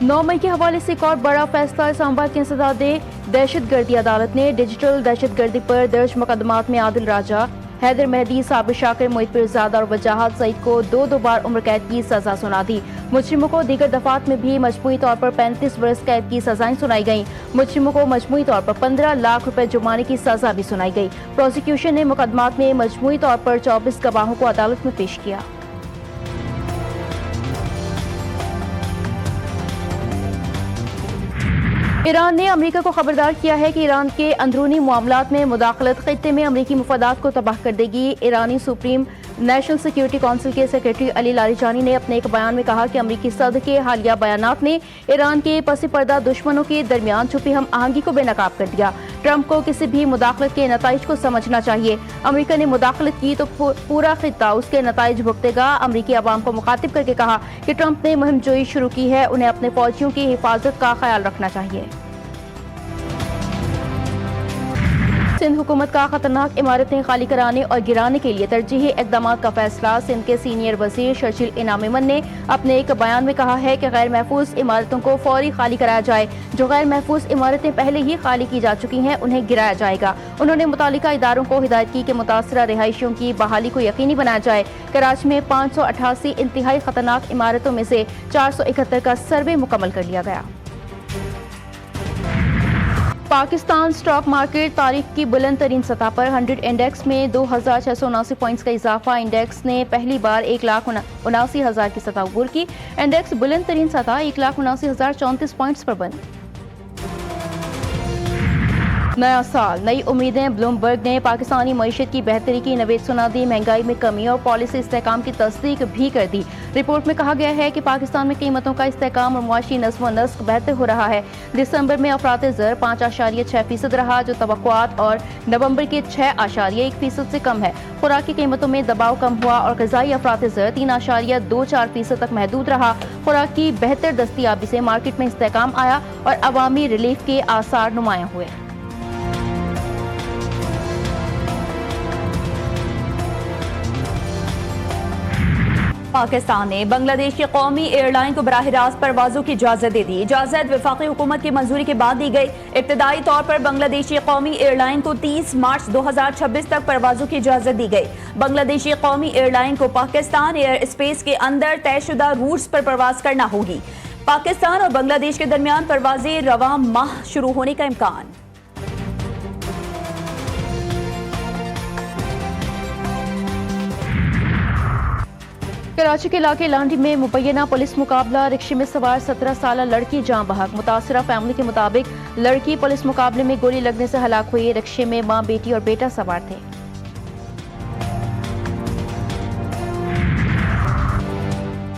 9 मई के हवाले से एक और बड़ा फैसला। इस्लामाबाद की इंसदाद दहशतगर्दी अदालत ने डिजिटल दहशतगर्दी पर दर्ज मुकदमात में आदिल राजा, हैदर मेहदी, साबिर शाकिर, मोहित पीरजादा और वजाहत सईद को 2 बार उम्र कैद की सजा सुना दी। मुजरिमों को दीगर दफात में भी मजमूई तौर पर 35 बरस कैद की सजाएं सुनाई गईं। मुजरिमों को मजमूई तौर पर 15 लाख रुपए जुर्माने की सजा भी सुनाई गई। प्रोसिक्यूशन ने मुकदमात में मजमूई तौर पर 24 गवाहों को अदालत में पेश किया। ईरान ने अमेरिका को खबरदार किया है कि ईरान के अंदरूनी मामलात में मुदाखलत खित्ते में अमेरिकी मुफादात को तबाह कर देगी। ईरानी सुप्रीम नेशनल सिक्योरिटी काउंसिल के सेक्रेटरी अली लारिजानी ने अपने एक बयान में कहा कि अमेरिकी सदर के हालिया बयानात ने ईरान के पसी पर्दा दुश्मनों के दरमियान छुपी हम आहंगी को बेनकाब कर दिया। ट्रंप को किसी भी मुदाखलत के नताइज को समझना चाहिए। अमेरिका ने मुदाखलत की तो पूरा खित्ता उसके नताइज भुगतेगा। अमेरिकी अवाम को मुखातिब करके कहा कि ट्रंप ने मुहिम जोई शुरू की है, उन्हें अपने फौजियों की हिफाजत का ख्याल रखना चाहिए। सिंध हुकूमत का खतरनाक इमारतें खाली कराने और गिराने के लिए तरजीही इकदाम का फैसला। सिंध के सीनियर वजीर शर्जील इनाम मेमन ने अपने एक बयान में कहा है कि गैर महफूज इमारतों को फौरी खाली कराया जाए। जो गैर महफूज इमारतें पहले ही खाली की जा चुकी हैं उन्हें गिराया जाएगा। उन्होंने मुतालिका इदारों को हिदायत की कि मुतासरा रिहायशियों की बहाली को यकीनी बनाया जाए। कराची में 588 इंतहाई खतरनाक इमारतों में से 471 का सर्वे मुकम्मल कर लिया गया। पाकिस्तान स्टॉक मार्केट तारीख की बुलंद तरीन सतह पर 100 इंडेक्स में 2679 पॉइंट्स का इजाफा। इंडेक्स ने पहली बार 1,79,000 की सतह अबूर की। इंडेक्स बुलंद तरीन सतह 1,79,034 पॉइंट्स पर बंद। नया साल नई उम्मीदें। ब्लूमबर्ग ने पाकिस्तानी मईशत की बेहतरी की नवेद सुना दी। महंगाई में कमी और पॉलिसी इस्तेहकाम की तस्दीक भी कर दी। रिपोर्ट में कहा गया है कि पाकिस्तान में कीमतों का इस्तेहकाम और मुआशी नज़्म व नस्क बेहतर हो रहा है। दिसंबर में अफरात ज़र 5.6% रहा, जो तवक्कुआत, और नवंबर के 6.1% से कम है। खुराकी कीमतों में दबाव कम हुआ और ग़िज़ाई अफरात ज़र 3.24% तक महदूद रहा। खुराक की बेहतर दस्तियाबी से मार्केट में इस्तेहकाम आया और अवामी रिलीफ के आसार नुमायां हुए। पाकिस्तान ने बांग्लादेश की कौमी एयरलाइन को बराह रास्त परवाजों की इजाजत दे दी। इजाजत वफाकी हुकूमत की मंजूरी के बाद दी गई। इब्तदाई तौर पर बांग्लादेशी कौमी एयरलाइन को 30 मार्च 2026 तक परवाजों की इजाजत दी गई। बांग्लादेशी कौमी एयरलाइन को पाकिस्तान एयर स्पेस के अंदर तयशुदा रूट्स पर परवाज करना होगी। पाकिस्तान और बांग्लादेश के दरमियान परवाजें रवां माह शुरू होने का इम्कान। कराची के इलाके लांडी में मुबैना पुलिस मुकाबला। रिक्शे में सवार 17 साल लड़की जाँ बहक। मुतासरा फैमिली के मुताबिक लड़की पुलिस मुकाबले में गोली लगने से हलाक हुई। रिक्शे में मां, बेटी और बेटा सवार थे।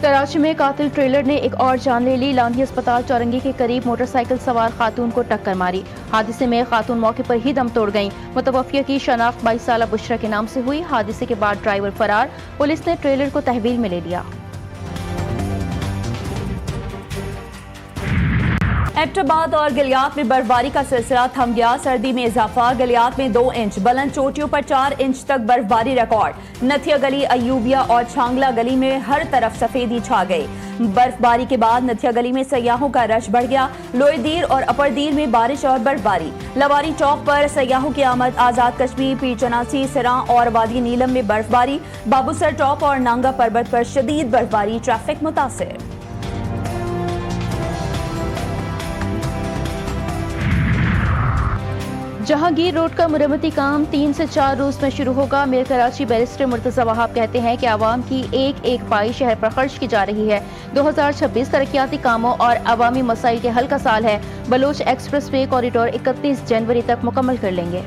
कराची में कातिल ट्रेलर ने एक और जान ले ली। लांडी अस्पताल चौरंगी के करीब मोटरसाइकिल सवार खातून को टक्कर मारी। हादसे में खातून मौके पर ही दम तोड़ गईं। मुतवफ़िया की शनाख्त 22 साला बुशरा के नाम से हुई। हादसे के बाद ड्राइवर फरार। पुलिस ने ट्रेलर को तहवील में ले लिया। एबटाबाद और गलियात में बर्फबारी का सिलसिला थम गया। सर्दी में इजाफा। गलियात में 2 इंच, बुलंद चोटियों पर 4 इंच तक बर्फबारी रिकॉर्ड। नथिया गली, अयूबिया और छांगला गली में हर तरफ सफेदी छा गई। बर्फबारी के बाद नथिया गली में सयाहों का रश बढ़ गया। लोए दीर और अपर दीर में बारिश और बर्फबारी। लवारी चौक पर सयाहों की आमद। आजाद कश्मीर, पीर चनासी, सिरा और वादी नीलम में बर्फबारी। बाबूसर चौक और नांगा पर्वत पर शदीद बर्फबारी। ट्रैफिक मुतासिर। जहांगीर रोड का मुरम्मती काम 3 से 4 रोज में शुरू होगा। मेयर कराची बैरिस्टर मुर्तजा वहाब कहते हैं कि आवाम की एक एक पाई शहर पर खर्च की जा रही है। 2026 तरक्याती कामों और अवामी मसाइल के हल का साल है। बलोच एक्सप्रेस वे कॉरिडोर 31 जनवरी तक मुकम्मल कर लेंगे।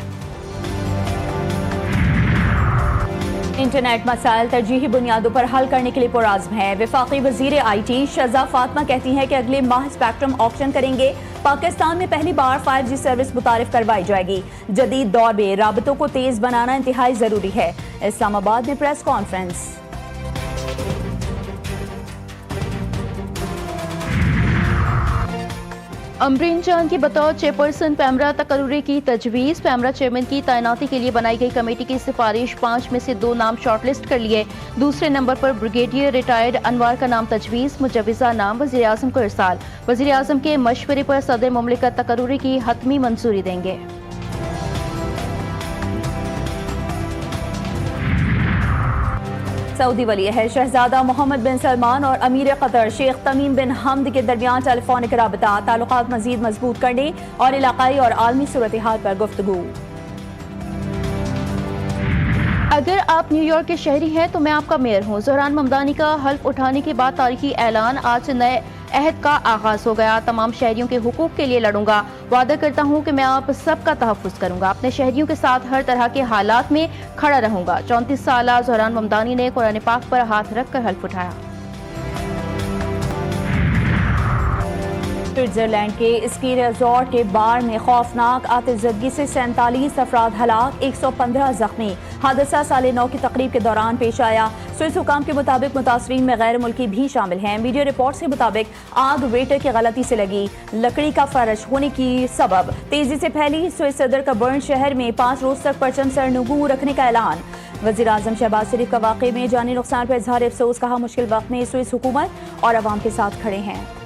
इंटरनेट मसाइल तरजीही बुनियादों पर हल करने के लिए पुरआज़्म है। वफाकी वज़ीर IT शज़ा फातिमा कहती हैं कि अगले माह स्पेक्ट्रम ऑक्शन करेंगे। पाकिस्तान में पहली बार 5G सर्विस मुतारिफ करवाई जाएगी। जदीद दौर में राबतों को तेज बनाना इंतहाई जरूरी है। इस्लामाबाद में प्रेस कॉन्फ्रेंस। अमरीन जान की बतौर चेयरपर्सन पैमरा तकर्री की तजवीज़। पैमरा चेयरमैन की तैनाती के लिए बनाई गई कमेटी की सिफारिश 5 में से 2 नाम शॉर्टलिस्ट कर लिए। दूसरे नंबर पर ब्रिगेडियर रिटायर्ड अनवार का नाम तजवीज़। मुजव्विज़ा नाम वज़ीर आज़म को इरसाल। वज़ीर आज़म के मशवरे पर सदर मुमलिकत तकर्री की हतमी मंजूरी देंगे। सऊदी वली अहद शहजादा मोहम्मद बिन सलमान और अमीर कतर शेख तमीम बिन हमद के दरमियान टेलीफोनिक राबता, ताल्लुकात मजीद मजबूत करने और इलाकाई और आलमी सूरत हाल पर गुफ्तगू। अगर आप न्यूयॉर्क के शहरी हैं तो मैं आपका मेयर हूँ। ज़हरान ममदानी का हल्फ उठाने के बाद तारीखी ऐलान, आज से नए अहद का आगाज हो गया। तमाम शहरियों के हुकूक के लिए लड़ूंगा। वादा करता हूँ कि मैं आप सबका तहफ़्फ़ुज़ करूंगा। अपने शहरियों के साथ हर तरह के हालात में खड़ा रहूंगा। 34 साला ज़हरान ममदानी ने कुरान पाक पर हाथ रखकर हल्फ उठाया। स्विट्जरलैंड के स्की रिजॉर्ट के बार में खौफनाक आतिशज़दगी से 47 अफराद हलाक, 115 जख्मी। हादसा साल 9 की तकरीब के दौरान पेश आया। स्विस हुकाम के मुताबिक मुतासरीन में गैर मुल्की भी शामिल हैं। मीडिया रिपोर्ट्स के मुताबिक आग वेटर की गलती से लगी। लकड़ी का फर्श होने की सबब तेजी से फैली। स्विस सदर का बर्न शहर में 5 रोज तक परचम सरनगू रखने का ऐलान। वज़ीर आज़म शहबाज शरीफ का वाक़े में जानी नुकसान पर इजहार अफसोस, कहा मुश्किल वक्त में स्विस हुकूमत और अवाम के साथ खड़े हैं।